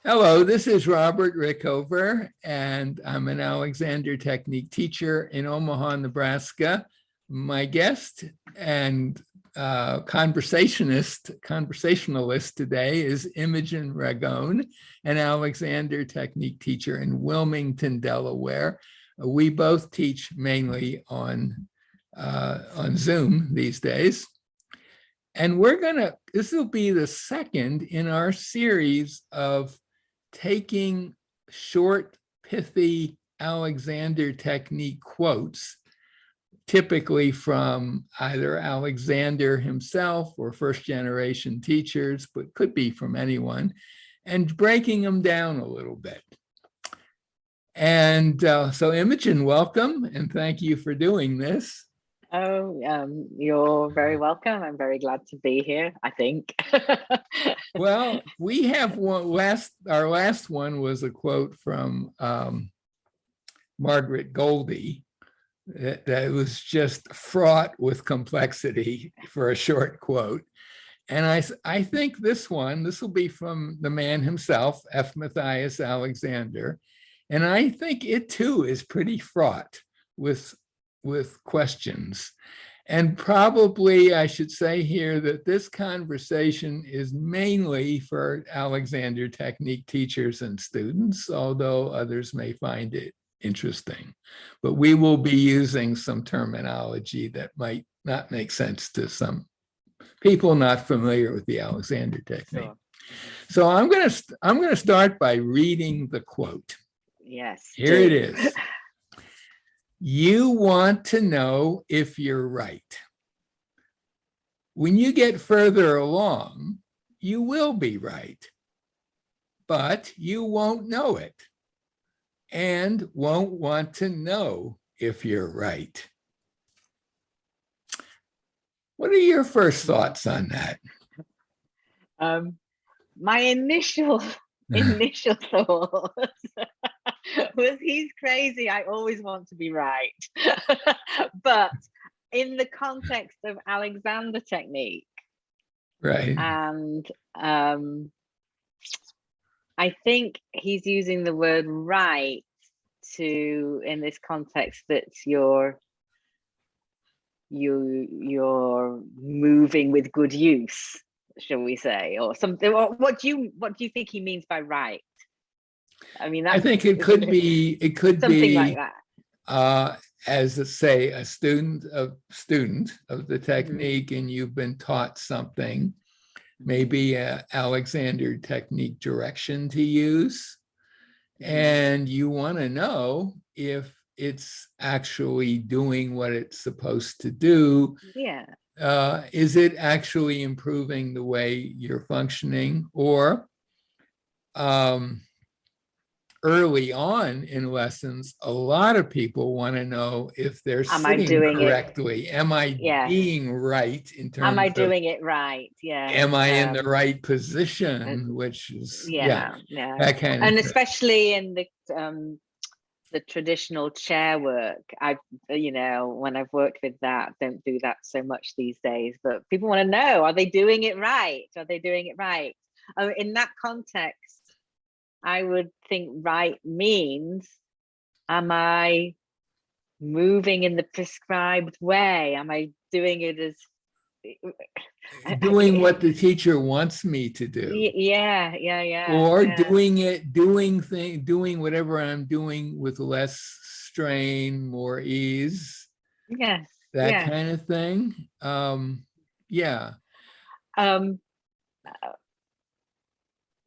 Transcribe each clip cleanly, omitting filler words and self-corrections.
Hello, this is Robert Rickover, and I'm an Alexander Technique teacher in Omaha, Nebraska. My guest and conversationalist today is Imogen Ragone, an Alexander Technique teacher in Wilmington, Delaware. We both teach mainly on Zoom these days. And this will be the second in our series of taking short, pithy Alexander Technique quotes, typically from either Alexander himself or first generation teachers, but could be from anyone, and breaking them down a little bit. And so Imogen, welcome, and thank you for doing this. Oh, you're very welcome. I'm very glad to be here, I think. Well, we have our last one was a quote from Margaret Goldie that was just fraught with complexity for a short quote. And I think this will be from the man himself, F. Matthias Alexander. And I think it too is pretty fraught with questions. And probably I should say here that this conversation is mainly for Alexander Technique teachers and students, although others may find it interesting. But we will be using some terminology that might not make sense to some people not familiar with the Alexander Technique. Sure. So I'm going to start by reading the quote. Yes. Here it is. You want to know if you're right. When you get further along, you will be right, but you won't know it and won't want to know if you're right. What are your first thoughts on that? My initial thoughts was he's crazy. I always want to be right. But in the context of Alexander Technique, right? And I think he's using the word right in this context that you're moving with good use, shall we say, or something. What do you think he means by right? I mean, I think it could be something like that. As say a student of the technique, and you've been taught something, maybe a Alexander Technique direction to use, and you want to know if it's actually doing what it's supposed to do. Yeah. Is it actually improving the way you're functioning? Or early on in lessons, a lot of people want to know if they're sitting correctly. Am I being right in terms of, am I doing it right? Yeah. Am I in the right position? Which is that kind of and thing. Especially in the traditional chair work. When I've worked with that, don't do that so much these days, but people want to know, are they doing it right? Are they doing it right? In that context, I would think right means, am I moving in the prescribed way? Am I doing it as doing what the teacher wants me to do? Yeah. Or doing whatever I'm doing with less strain, more ease. Yes. That kind of thing. Yeah.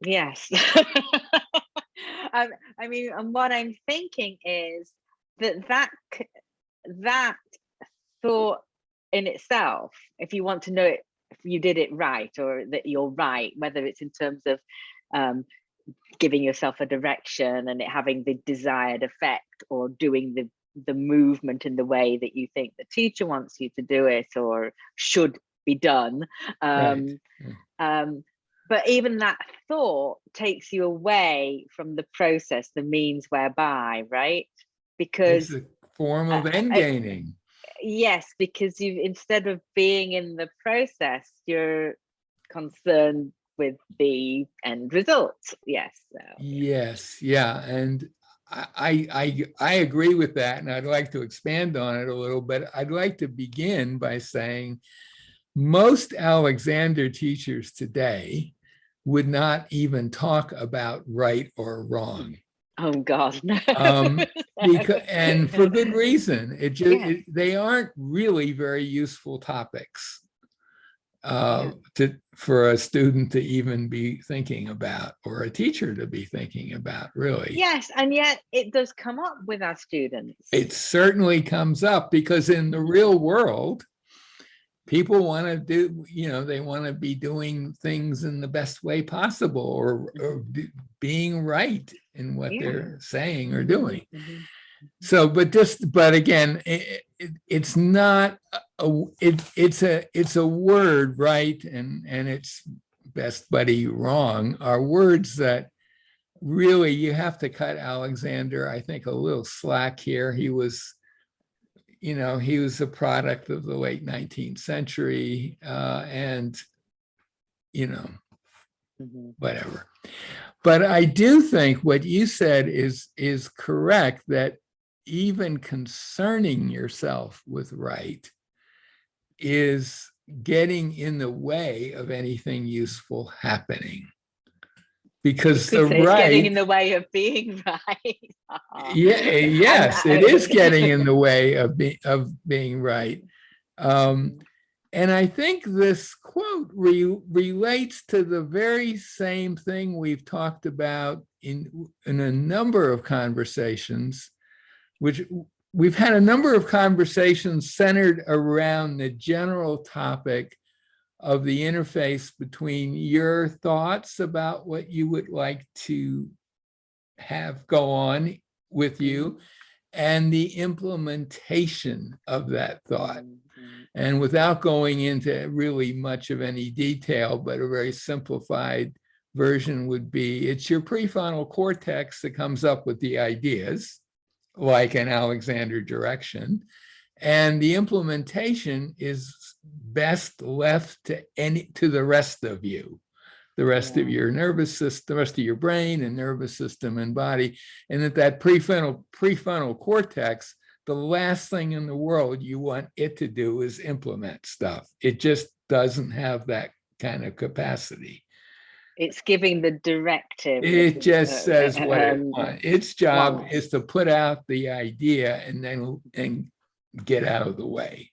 Yes. I mean, and what I'm thinking is that thought in itself, if you want to know if you did it right or that you're right, whether it's in terms of giving yourself a direction and it having the desired effect, or doing the movement in the way that you think the teacher wants you to do it or should be done. But even that thought takes you away from the process, the means whereby, right? Because it's a form of end gaining. Yes, because you, instead of being in the process, you're concerned with the end result. Yes. So. Yes, yeah, and I agree with that, and I'd like to expand on it a little, but I'd like to begin by saying most Alexander teachers today would not even talk about right or wrong. Oh God, no. And for good reason. Yeah. They aren't really very useful topics for a student to even be thinking about, or a teacher to be thinking about, really. Yes, and yet it does come up with our students. It certainly comes up because in the real world, people want to do, they want to be doing things in the best way possible, or being right in what they're saying or doing. So, but again, it's not it's a word, right? And it's best buddy wrong are words that really you have to cut Alexander, I think, a little slack here. He was a product of the late 19th century, and whatever. But I do think what you said is correct, that even concerning yourself with right is getting in the way of anything useful happening. Because the right, it's getting in the way of being right. Yes, it is getting in the way of being right. And I think this quote relates to the very same thing we've talked about in a number of conversations, which we've had a number of conversations centered around the general topic of the interface between your thoughts about what you would like to have go on with you and the implementation of that thought. And without going into really much of any detail, but a very simplified version would be, it's your prefrontal cortex that comes up with the ideas, like an Alexander direction, and the implementation is best left to the rest of you, the rest of your nervous system, the rest of your brain and nervous system and body. And that prefrontal cortex, the last thing in the world you want it to do is implement stuff. It just doesn't have that kind of capacity. It's giving the directive. It just says what it wants. Its job is to put out the idea and get out of the way.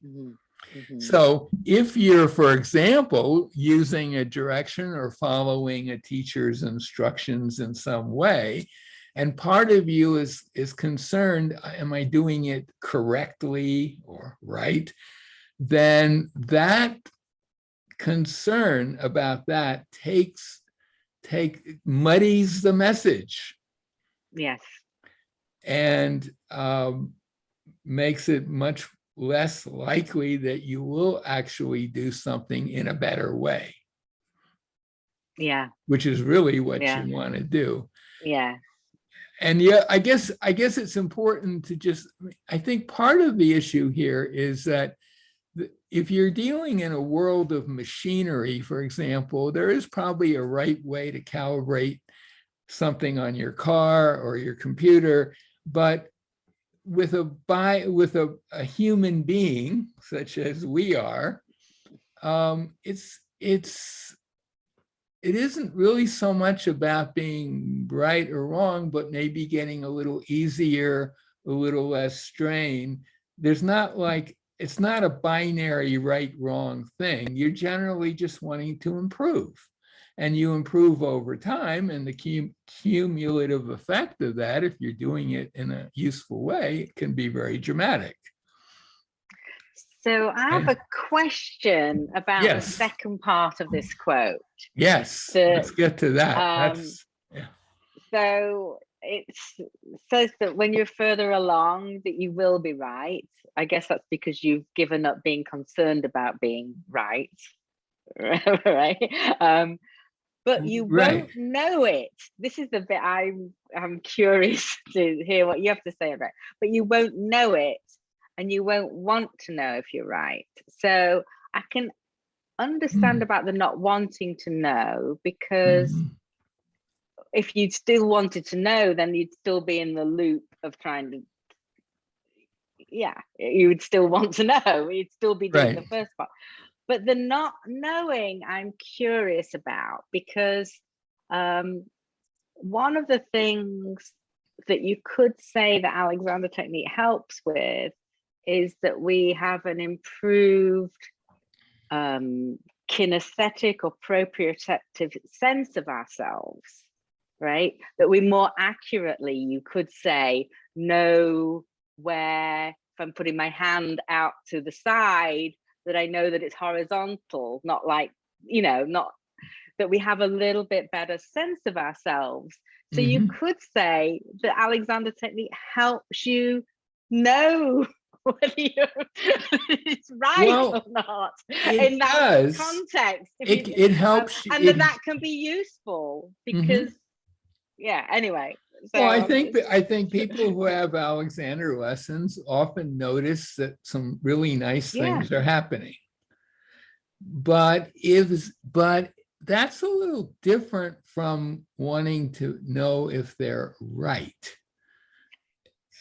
So if you're, for example, using a direction or following a teacher's instructions in some way, and part of you is concerned, am I doing it correctly or right? Then that concern about that muddies the message. Yes. And makes it much less likely that you will actually do something in a better way. Yeah. Which is really what you want to do. Yeah. And I guess it's important to I think part of the issue here is that if you're dealing in a world of machinery, for example, there is probably a right way to calibrate something on your car or your computer, but with a human being such as we are, it isn't really so much about being right or wrong, but maybe getting a little easier, a little less strain. It's not a binary right wrong thing. You're generally just wanting to improve. And you improve over time, and the cumulative effect of that, if you're doing it in a useful way, it can be very dramatic. So I have a question about the second part of this quote. Yes, let's get to that. So it says that when you're further along, that you will be right. I guess that's because you've given up being concerned about being right. Right? But you won't know it. This is the bit I'm curious to hear what you have to say about it. But you won't know it, and you won't want to know if you're right. So I can understand about the not wanting to know, because Mhm. if you still wanted to know, then you'd still be in the loop of trying to, yeah, you would still want to know, you'd still be doing the Right. first part. But the not knowing, I'm curious about, because one of the things that you could say that Alexander technique helps with is that we have an improved kinesthetic or proprioceptive sense of ourselves, right? That we more accurately, you could say, know where, if I'm putting my hand out to the side, that I know that it's horizontal, not like, not that we have a little bit better sense of ourselves. So you Mhm. could say that Alexander technique helps you know whether it's right or Well, not it in that does. context. If you, It helps and it. that can be useful because, Mhm. yeah. Anyway, so Well, I think people who have Alexander lessons often notice that some really nice yeah, things are happening. But that's a little different from wanting to know if they're right.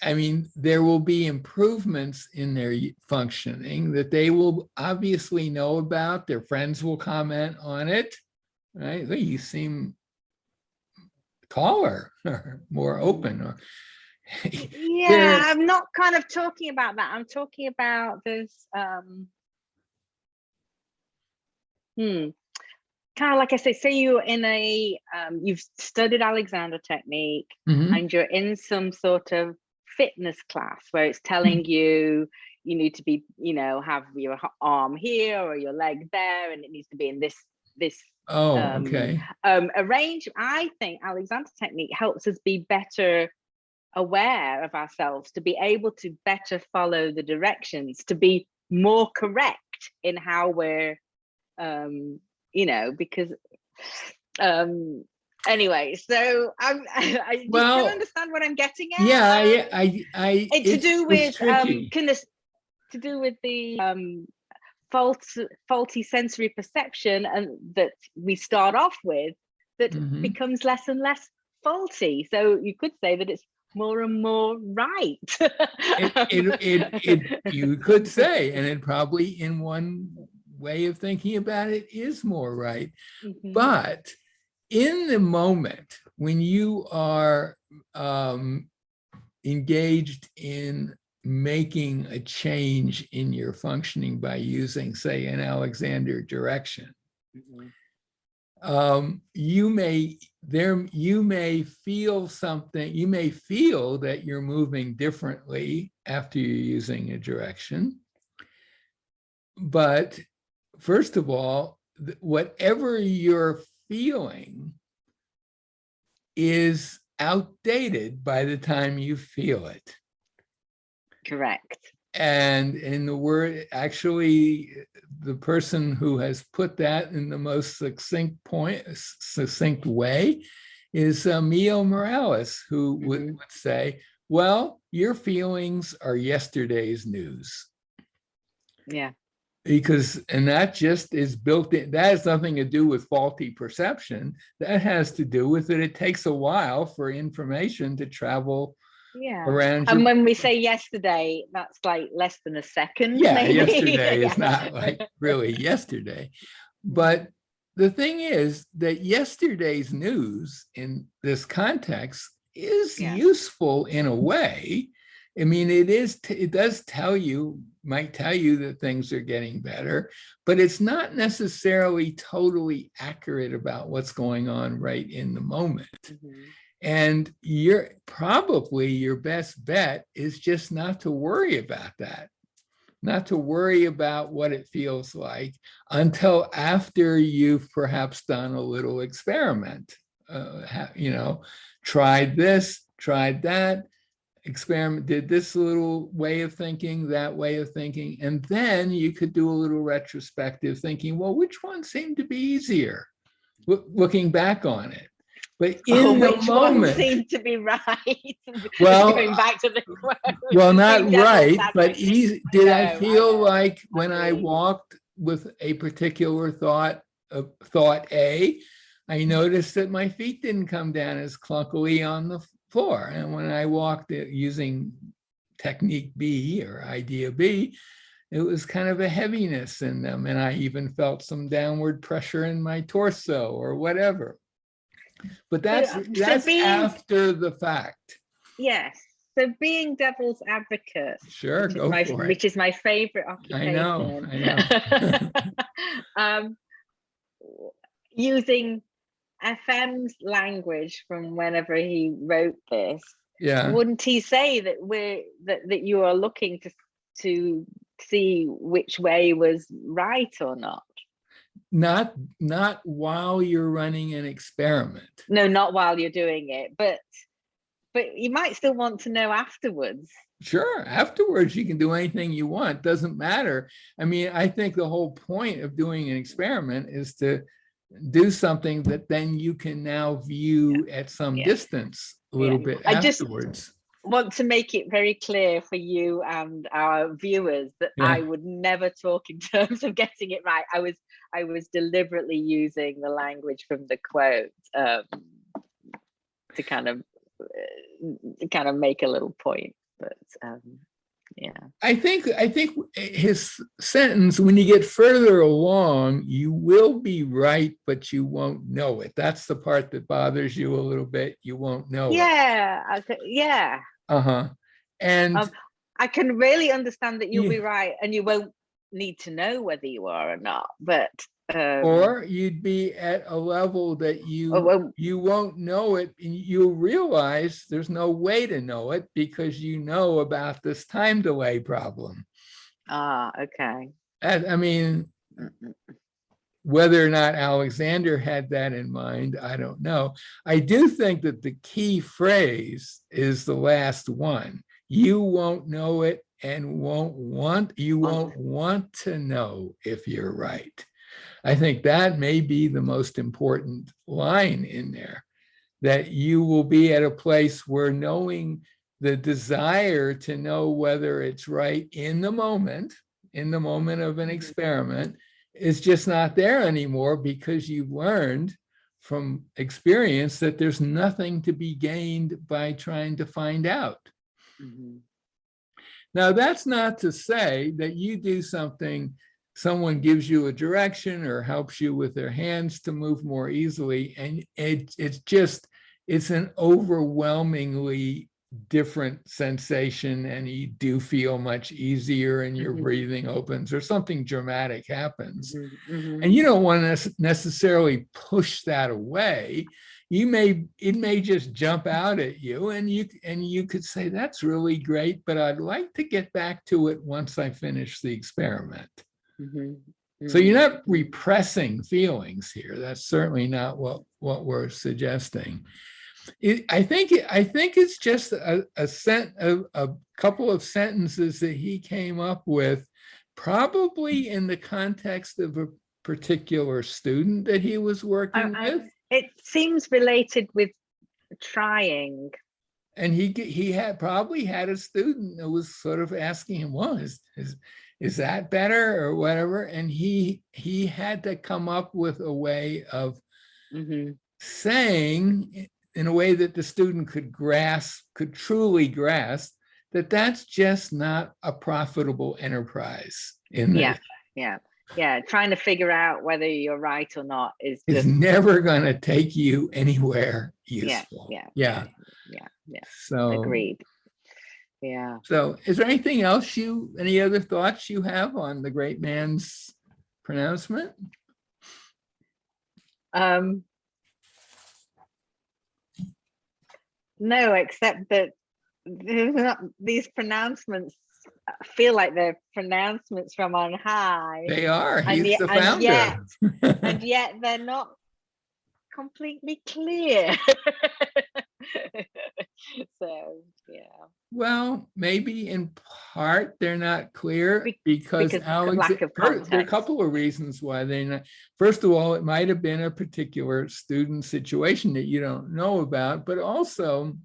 I mean, there will be improvements in their functioning that they will obviously know about. Their friends will comment on it, right? "Hey, you seem taller or more open," or yeah. there. I'm not kind of talking about that. I'm talking about this. Kind of like I say you're in you've studied Alexander technique Mhm. and you're in some sort of fitness class where it's telling you you need to be, have your arm here or your leg there, and it needs to be in this Oh, okay. arrange. I think Alexander technique helps us be better aware of ourselves, to be able to better follow the directions, to be more correct in how we're because anyway, so I do you still Well, understand what I'm getting yeah, at? It's to it's do with tricky. to do with the faulty sensory perception, and that we start off with, that Mhm. becomes less and less faulty. So you could say that it's more and more right. You could say, and it probably in one way of thinking about it is more right. Mhm. But in the moment when you are engaged in making a change in your functioning by using, say, an Alexander direction, Mhm. you may feel something, you may feel that you're moving differently after you're using a direction. But first of all, whatever you're feeling is outdated by the time you feel it. Correct. And in the word, actually, the person who has put that in the most succinct way is Mio Morales, who would say, well, your feelings are yesterday's news. Yeah. And that just is built in. That has nothing to do with faulty perception. That has to do with it takes a while for information to travel Yeah. around And your. when we say yesterday, that's like less than a second, Yeah, maybe. yesterday is Yeah. not like really yesterday. But the thing is that yesterday's news in this context is Yeah. useful in a way. I mean, it does might tell you that things are getting better, but it's not necessarily totally accurate about what's going on right in the moment. Mhm. And probably your best bet is just not to worry about that, not to worry about what it feels like until after you've perhaps done a little experiment. Tried this, tried that, experiment, did this little way of thinking, that way of thinking, and then you could do a little retrospective thinking, well, which one seemed to be easier looking back on it? But Oh, in the which one moment, seemed to be right? well, Going back to the quote, well, not being devil's right, but advocate. easy. I Did I know, I feel know. like when I Agree. walked with a particular thought A, I noticed that my feet didn't come down as clunkily on the floor. And when I walked using technique B or idea B, it was kind of a heaviness in them. And I even felt some downward pressure in my torso or whatever. But that's after the fact. Yes. So being devil's advocate, sure, go for it. Which is my favorite occupation. I know. Using FM's language from whenever he wrote this, wouldn't he say that that you are looking to see which way was right or not? Not while you're running an experiment. No, not while you're doing it, but you might still want to know afterwards. Sure, afterwards you can do anything you want, doesn't matter. I mean, I think the whole point of doing an experiment is to do something that then you can now view at some distance a little bit afterwards. I just want to make it very clear for you and our viewers that I would never talk in terms of getting it right. I was deliberately using the language from the quote to kind of make a little point, but I think his sentence, when you get further along, you will be right, but you won't know it. That's the part that bothers you a little bit. You won't know it. And I can really understand that you'll be right and you won't need to know whether you are or not, but or you'd be at a level that you won't know it, and you'll realize there's no way to know it because you know about this time delay problem. Okay. I mean, whether or not Alexander had that in mind, I don't know. I do think that the key phrase is the last one. You won't know it and won't want to know if you're right. I think that may be the most important line in there, that you will be at a place where knowing the desire to know whether it's right in the moment of an experiment is just not there anymore, because you've learned from experience that there's nothing to be gained by trying to find out. Now, that's not to say that you do something, someone gives you a direction or helps you with their hands to move more easily, and it's an overwhelmingly different sensation, and you do feel much easier and your breathing opens or something dramatic happens. And you don't want to necessarily push that away. It may just jump out at you, and you could say, that's really great, but I'd like to get back to it once I finish the experiment. So you're not repressing feelings here. That's certainly not what we're suggesting. I think it's just a couple of sentences that he came up with, probably in the context of a particular student that he was working with. It seems related with trying. And he had probably had a student who was sort of asking him, well, is that better or whatever? And he had to come up with a way of saying, in a way that the student could truly grasp, that that's just not a profitable enterprise. Trying to figure out whether you're right or not is never going to take you anywhere useful. Yeah. So agreed. Yeah. So is there anything else any other thoughts you have on the great man's pronouncement? No, except that these pronouncements feel like they're pronouncements from on high. They are. He's the founder. And yet they're not completely clear. So, yeah. Well, maybe in part they're not clear because lack of context. There are a couple of reasons why they're not. First of all, it might have been a particular student situation that you don't know about, but also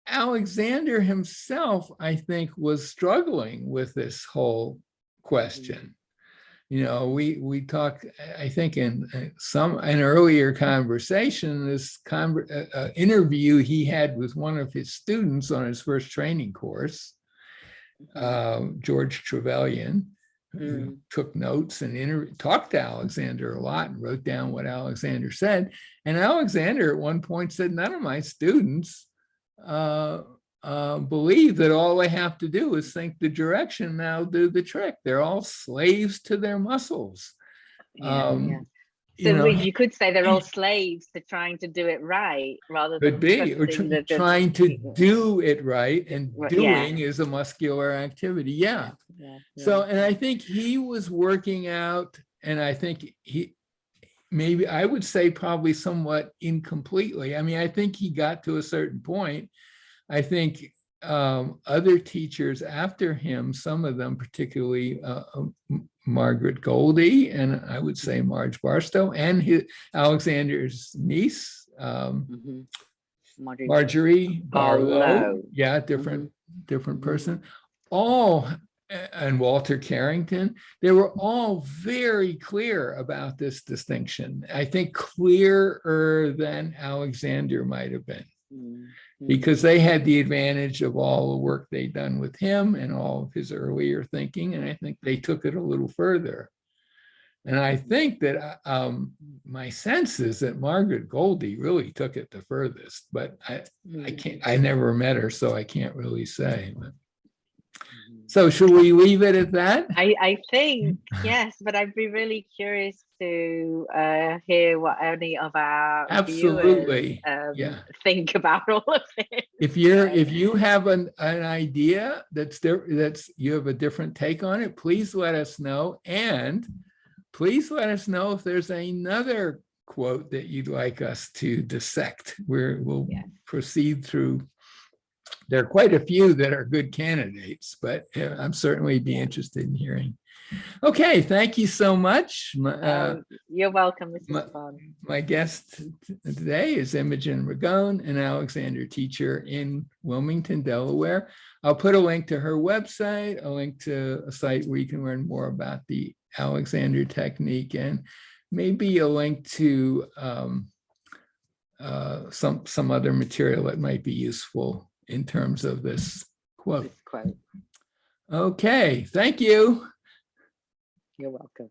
Alexander himself, I think, was struggling with this whole question. we talk, I think in an earlier conversation, interview he had with one of his students on his first training course, George Trevelyan, who took notes and talked to Alexander a lot and wrote down what Alexander said. And Alexander at one point said, none of my students believe that all they have to do is think the direction, now do the trick. They're all slaves to their muscles. So you could say they're all slaves to trying to do it right, rather than trying to do it right, and doing is a muscular activity. So, and I think he was working out, and I think maybe I would say probably somewhat incompletely. I mean, I think he got to a certain point. I think other teachers after him, some of them, particularly Margaret Goldie, and I would say Marge Barstow, and Alexander's niece, Marjorie Barlow. Yeah, different person. All, and Walter Carrington, they were all very clear about this distinction. I think clearer than Alexander might have been. Because they had the advantage of all the work they'd done with him and all of his earlier thinking. And I think they took it a little further. And I think that my sense is that Margaret Goldie really took it the furthest, but I never met her, so I can't really say. But. So should we leave it at that? I think, yes, but I'd be really curious to hear what any of our viewers think about all of this. If you have an idea that's you have a different take on it, please let us know. And please let us know if there's another quote that you'd like us to dissect. We'll proceed through. There are quite a few that are good candidates, but I'm certainly be interested in hearing. Okay, thank you so much. You're welcome, Mrs. Bond. My guest today is Imogen Ragone, an Alexander teacher in Wilmington, Delaware. I'll put a link to her website, a link to a site where you can learn more about the Alexander technique, and maybe a link to some other material that might be useful in terms of this quote. Okay, thank you. You're welcome.